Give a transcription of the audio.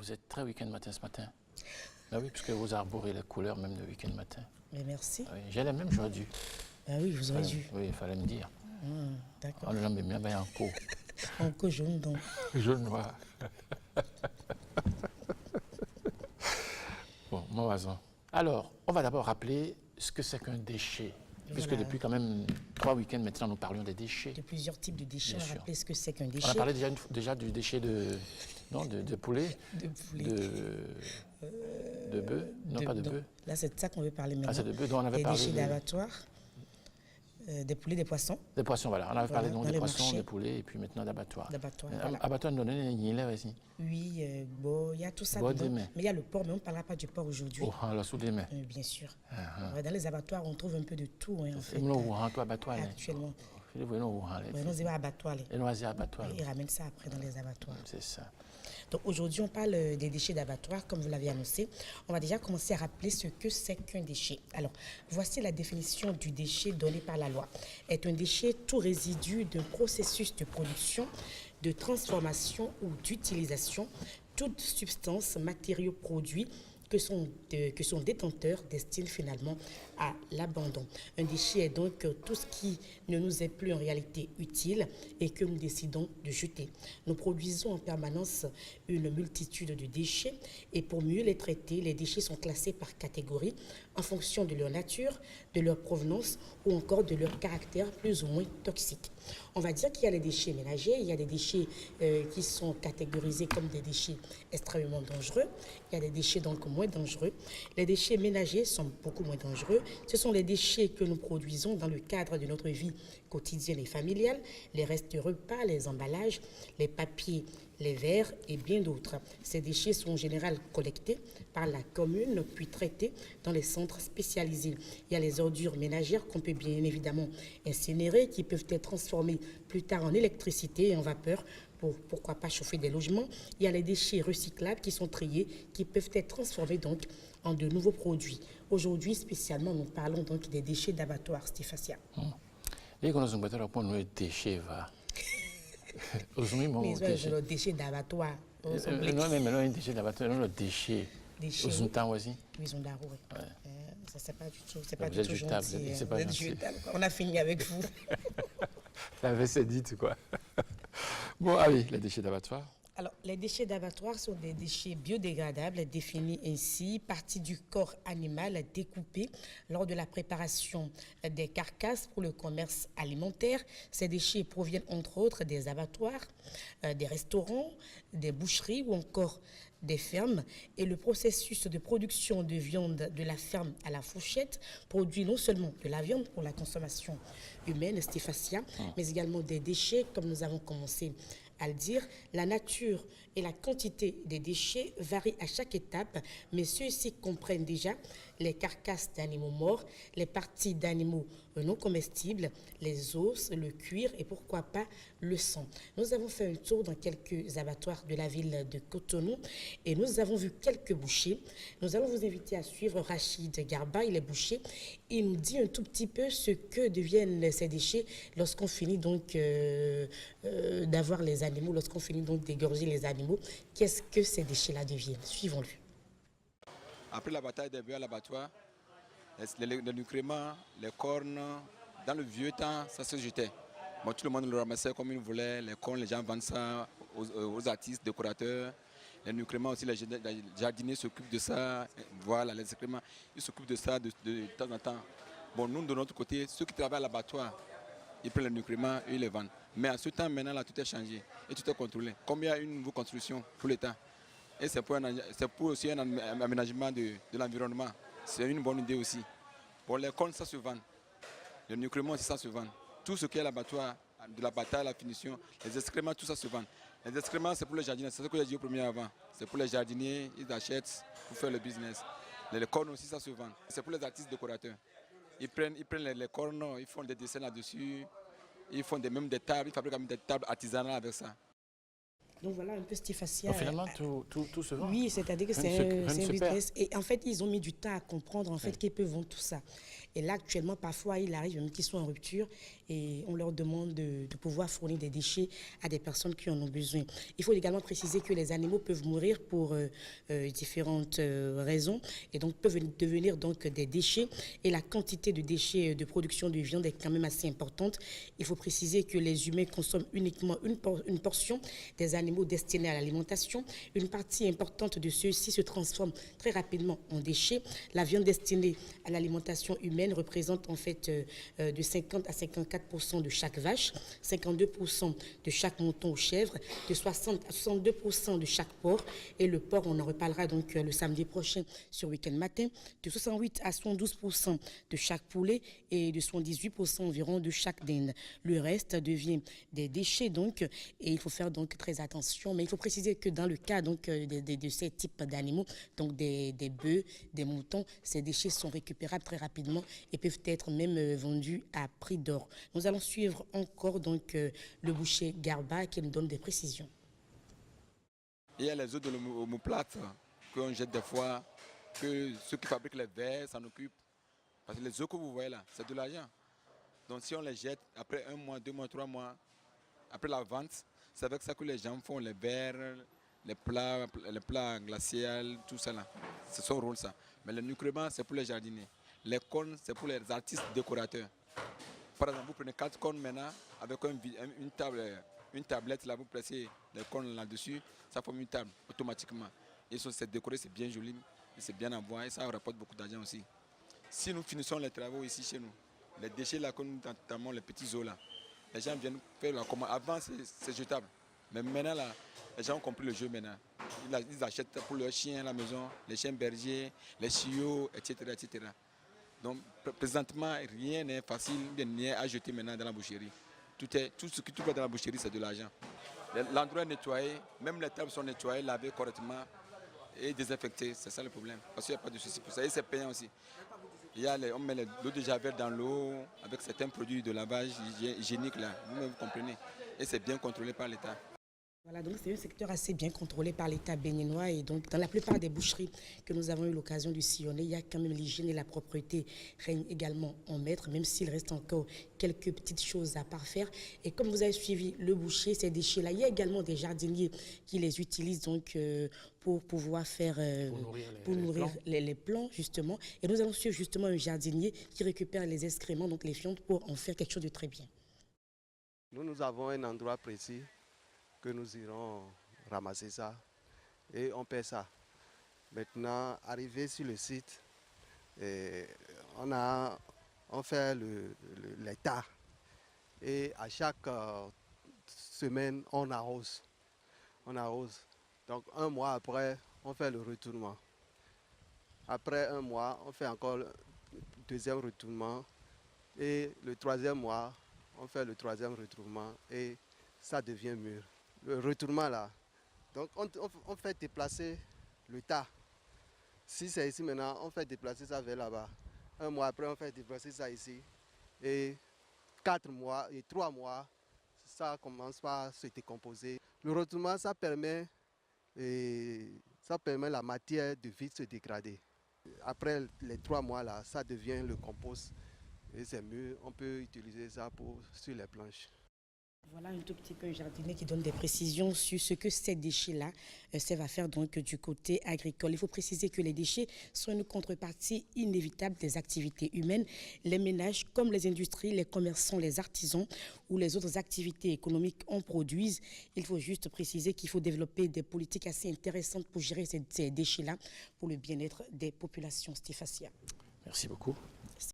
vous êtes très week-end matin ce matin. Ben oui, puisque vous arborez les couleurs même de week-end matin. Mais merci. Oui, j'ai les mêmes, j'aurais dû. Ah oui, vous aurez dû. Oui, il fallait me dire. D'accord. On l'a mis bien en co. En co jaune donc. Jaune noir. Bon, mon oiseau. Alors, on va d'abord rappeler ce que c'est qu'un déchet. Puisque Voilà. depuis quand même 3 week-ends maintenant, nous parlions des déchets. De plusieurs types de déchets. Bien On va sûr. rappeler ce que c'est qu'un On a déchet. parlé déjà du déchet de poulet. De poulet. De bœuf. Non, pas de bœuf. Là, c'est de ça qu'on veut parler maintenant. Ah, c'est de bœuf dont on avait des parlé. Déchets d'abattoir, des poulets, des poissons. Des poissons, voilà. On avait parlé donc dans des les poissons, marchés. des poulets et puis maintenant d'abattoir. D'abattoir, voilà. Abattoir, nous donne une aussi. Oui, bon, il y a tout ça Bon, dedans. demain. Mais il y a le porc, mais on ne parlera pas du porc aujourd'hui. Oh, alors sous des mains. Bien sûr. Dans les abattoirs, on trouve un peu de tout, hein, en fait. Nous abattoir. Actuellement. Nous Nous y va abattoir. Et nous abattoir. Ils ramènent ça après dans les abattoirs. C'est ça. Donc aujourd'hui, on parle des déchets d'abattoir, comme vous l'avez annoncé. On va déjà commencer à rappeler ce que c'est qu'un déchet. Alors, voici la définition du déchet donnée par la loi. Est un déchet tout résidu d'un processus de production, de transformation ou d'utilisation, toute substance, matériau, produit que son détenteur destine finalement à l'abandon. Un déchet est donc tout ce qui ne nous est plus en réalité utile et que nous décidons de jeter. Nous produisons en permanence une multitude de déchets et pour mieux les traiter, les déchets sont classés par catégorie en fonction de leur nature, de leur provenance ou encore de leur caractère plus ou moins toxique. On va dire qu'il y a les déchets ménagers, il y a des déchets qui sont catégorisés comme des déchets extrêmement dangereux, il y a des déchets donc moins dangereux. Les déchets ménagers sont beaucoup moins dangereux. Ce sont les déchets que nous produisons dans le cadre de notre vie quotidienne et familiale, les restes repas, les emballages, les papiers, les verres et bien d'autres. Ces déchets sont en général collectés par la commune puis traités dans les centres spécialisés. Il y a les ordures ménagères qu'on peut bien évidemment incinérer, qui peuvent être transformées plus tard en électricité et en vapeur pour pourquoi pas chauffer des logements. Il y a les déchets recyclables qui sont triés, qui peuvent être transformés donc en de nouveaux produits. Aujourd'hui spécialement, nous parlons donc des déchets d'abattoir, Stéphasia. Et quand on a un déchet, va. Mais le déchet d'abattoir. Non, mais un déchet d'abattoir, non, le déchet. Déchets. Aux temps aussi. Oui, ils ont d'arrêt. Ça, c'est pas du tout. C'est pas vous du êtes tout jetable, gentil. c'est pas gentil. On a fini avec vous. La vaisselle dite, quoi. Bon, allez, les déchets d'abattoir. Alors, les déchets d'abattoir sont des déchets biodégradables définis ainsi, partie du corps animal découpée lors de la préparation des carcasses pour le commerce alimentaire. Ces déchets proviennent entre autres des abattoirs, des restaurants, des boucheries ou encore des fermes. Et le processus de production de viande de la ferme à la fourchette produit non seulement de la viande pour la consommation humaine, Stéphasia, mais également des déchets, comme nous avons commencé à le dire. La nature et la quantité des déchets varient à chaque étape, mais ceux-ci comprennent déjà les carcasses d'animaux morts, les parties d'animaux non comestibles, les os, le cuir et pourquoi pas le sang. Nous avons fait un tour dans quelques abattoirs de la ville de Cotonou et nous avons vu quelques bouchers. Nous allons vous inviter à suivre Rachid Garba, il est boucher. Il nous dit un tout petit peu ce que deviennent ces déchets lorsqu'on finit donc d'avoir les animaux, lorsqu'on finit donc d'égorger les animaux. Qu'est-ce que ces déchets-là deviennent? Suivons-le. Après la bataille des bœufs à l'abattoir, les nutriments, les cornes, dans le vieux temps, ça se jetait. Bon, tout le monde le ramassait comme il voulait. Les cornes, les gens vendent ça aux artistes, décorateurs. Les nutriments aussi, les jardiniers s'occupent de ça. Voilà, les excréments, ils s'occupent de ça de temps en temps. Bon, nous, de notre côté, ceux qui travaillent à l'abattoir, ils prennent les nutriments et ils les vendent. Mais à ce temps, maintenant, là, tout est changé et tout est contrôlé. Comme il y a une nouvelle construction pour l'État, et c'est pour aussi un aménagement de l'environnement. C'est une bonne idée aussi. Bon, les cornes, ça se vend. Les nutriments aussi, ça se vend. Tout ce qui est à l'abattoir, de la bataille à la finition, les excréments, tout ça se vend. Les excréments, c'est pour les jardiniers. C'est ce que j'ai dit au premier avant. C'est pour les jardiniers, ils achètent pour faire le business. Les cornes aussi, ça se vend. C'est pour les artistes décorateurs. Ils prennent les cornes, ils font des dessins là-dessus. Ils font même des tables, ils fabriquent même des tables artisanales avec ça. Donc voilà un peu Stéphania. Donc finalement, tout se vend. Oui, c'est-à-dire que c'est un business. Et en fait, ils ont mis du temps à comprendre en fait qu'ils peuvent vendre tout ça. Et là, actuellement, parfois, il arrive même qu'ils sont en rupture et on leur demande de pouvoir fournir des déchets à des personnes qui en ont besoin. Il faut également préciser que les animaux peuvent mourir pour différentes raisons et donc peuvent devenir donc des déchets. Et la quantité de déchets de production de viande est quand même assez importante. Il faut préciser que les humains consomment uniquement une portion des animaux destinés à l'alimentation. Une partie importante de ceux-ci se transforme très rapidement en déchets. La viande destinée à l'alimentation humaine représente en fait de 50 à 54% de chaque vache, 52% de chaque mouton ou chèvre, de 60 à 62% de chaque porc. Et le porc, on en reparlera donc le samedi prochain sur Week-end Matin, de 68 à 72% de chaque poulet et de 78% environ de chaque dinde. Le reste devient des déchets donc, et il faut faire donc très attention. Mais il faut préciser que dans le cas donc de ces types d'animaux, donc des bœufs, des moutons, ces déchets sont récupérables très rapidement et peuvent être même vendus à prix d'or. Nous allons suivre encore donc le boucher Garba qui nous donne des précisions. Il y a les œufs de l'omoplate qu'on jette des fois, que ceux qui fabriquent les verres s'en occupent. Parce que les œufs que vous voyez là, c'est de l'argent. Donc si on les jette après 1 mois, 2 mois, 3 mois, après la vente, c'est avec ça que les gens font les verres, les plats glaciaux, tout ça là. C'est son rôle ça. Mais le nuclément, c'est pour les jardiniers. Les cornes, c'est pour les artistes décorateurs. Par exemple, vous prenez 4 cornes maintenant, avec une tablette, là, vous placez les cornes là-dessus, ça forme une table automatiquement. Et c'est décoré, c'est bien joli, c'est bien à voir et ça rapporte beaucoup d'argent aussi. Si nous finissons les travaux ici chez nous, les déchets là, comme notamment les petits eaux là, les gens viennent faire la commande. Avant, c'est jetable. Mais maintenant, là, les gens ont compris le jeu maintenant. Ils achètent pour leurs chiens à la maison, les chiens bergers, les chiots, etc., etc. Donc, présentement, rien n'est facile, rien à jeter maintenant dans la boucherie. Tout ce qui trouve dans la boucherie, c'est de l'argent. L'endroit est nettoyé, même les tables sont nettoyées, lavées correctement et désinfectées. C'est ça le problème. Parce qu'il n'y a pas de souci pour ça. Et c'est payant aussi. On met l'eau de javel dans l'eau avec certains produits de lavage hygiénique là. Vous-même vous comprenez. Et c'est bien contrôlé par l'État. Voilà, donc c'est un secteur assez bien contrôlé par l'État béninois et donc dans la plupart des boucheries que nous avons eu l'occasion de sillonner, il y a quand même l'hygiène et la propreté règnent également en maître, même s'il reste encore quelques petites choses à parfaire. Et comme vous avez suivi le boucher, ces déchets-là, il y a également des jardiniers qui les utilisent donc pour pouvoir faire pour nourrir les plants justement. Et nous allons suivre justement un jardinier qui récupère les excréments, donc les fientes, pour en faire quelque chose de très bien. Nous avons un endroit précis que nous irons ramasser ça et on paie ça. Maintenant, arrivé sur le site, on fait l'état et à chaque semaine, on arrose. Donc 1 mois après, on fait le retournement. Après 1 mois, on fait encore le 2e retournement et le 3e mois, on fait le 3e retournement et ça devient mûr. Le retournement là, donc on fait déplacer le tas. Si c'est ici maintenant, on fait déplacer ça vers là-bas. 1 mois après, on fait déplacer ça ici. Et 4 mois et 3 mois, ça commence par se décomposer. Le retournement, ça permet la matière de vite se dégrader. Après les 3 mois là, ça devient le compost. Et c'est mieux, on peut utiliser ça sur les planches. Voilà un tout petit peu un jardinier qui donne des précisions sur ce que ces déchets-là servent à faire donc du côté agricole. Il faut préciser que les déchets sont une contrepartie inévitable des activités humaines. Les ménages comme les industries, les commerçants, les artisans ou les autres activités économiques en produisent. Il faut juste préciser qu'il faut développer des politiques assez intéressantes pour gérer ces déchets-là pour le bien-être des populations. Stéphania. Merci beaucoup.